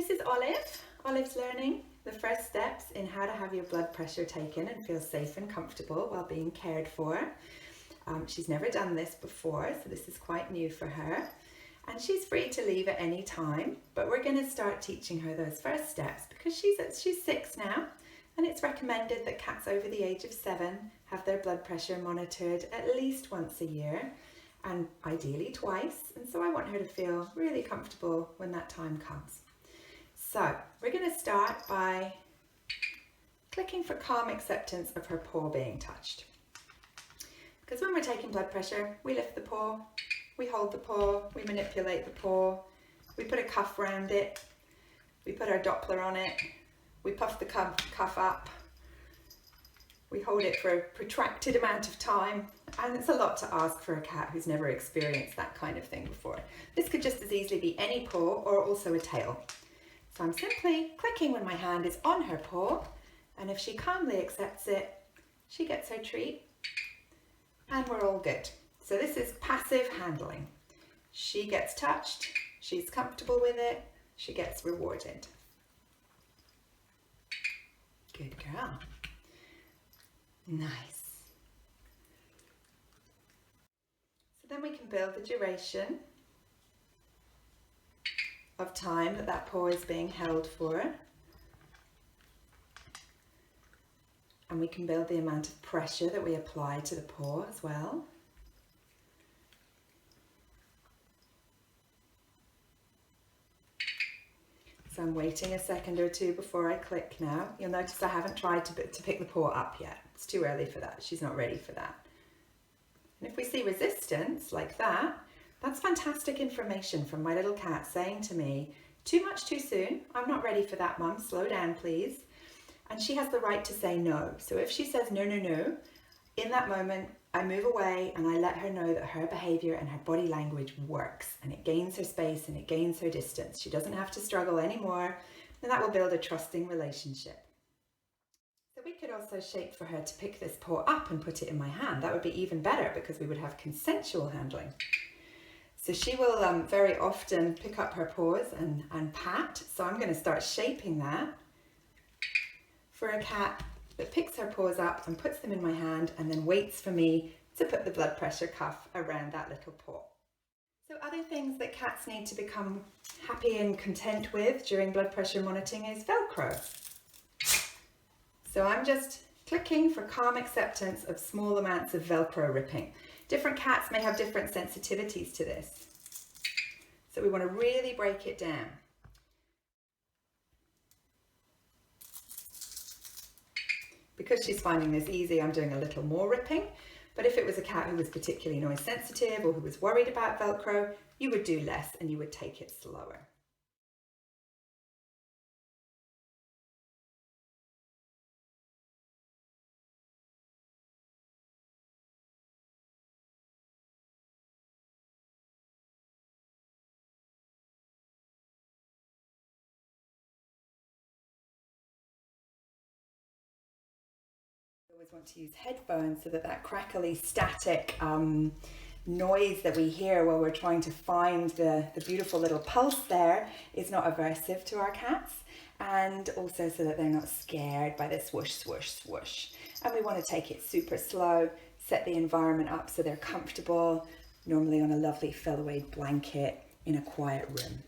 This is Olive. Olive's learning the first steps in how to have your blood pressure taken and feel safe and comfortable while being cared for. She's never done this before, so this is quite new for her. And she's free to leave at any time, but we're going to start teaching her those first steps because she's 6 now, and it's recommended that cats over the age of 7 have their blood pressure monitored at least once a year, and ideally twice. And so I want her to feel really comfortable when that time comes. So we're going to start by clicking for calm acceptance of her paw being touched. Because when we're taking blood pressure, we lift the paw, we hold the paw, we manipulate the paw, we put a cuff around it, we put our Doppler on it, we puff the cuff up, we hold it for a protracted amount of time, and it's a lot to ask for a cat who's never experienced that kind of thing before. This could just as easily be any paw or also a tail. So I'm simply clicking when my hand is on her paw, and if she calmly accepts it, she gets her treat, and we're all good. So this is passive handling. She gets touched, she's comfortable with it, she gets rewarded. Good girl. Nice. So then we can build the duration of time that paw is being held for. And we can build the amount of pressure that we apply to the paw as well. So I'm waiting a second or two before I click now. You'll notice I haven't tried to pick the paw up yet. It's too early for that. She's not ready for that. And if we see resistance like that, that's fantastic information from my little cat saying to me, too much too soon. I'm not ready for that, Mum. Slow down, please. And she has the right to say no. So if she says no, no, no, in that moment, I move away and I let her know that her behavior and her body language works, and it gains her space and it gains her distance. She doesn't have to struggle anymore, and that will build a trusting relationship. So we could also shape for her to pick this paw up and put it in my hand. That would be even better because we would have consensual handling. So she will very often pick up her paws and pat. So I'm going to start shaping that for a cat that picks her paws up and puts them in my hand and then waits for me to put the blood pressure cuff around that little paw. So other things that cats need to become happy and content with during blood pressure monitoring is Velcro. So I'm just clicking for calm acceptance of small amounts of Velcro ripping. Different cats may have different sensitivities to this. So we want to really break it down. Because she's finding this easy, I'm doing a little more ripping. But if it was a cat who was particularly noise sensitive or who was worried about Velcro, you would do less and you would take it slower. Always want to use headphones so that crackly static noise that we hear while we're trying to find the beautiful little pulse there is not aversive to our cats, and also so that they're not scared by the swoosh, swoosh, swoosh. And we want to take it super slow, set the environment up so they're comfortable, normally on a lovely fill-away blanket in a quiet room.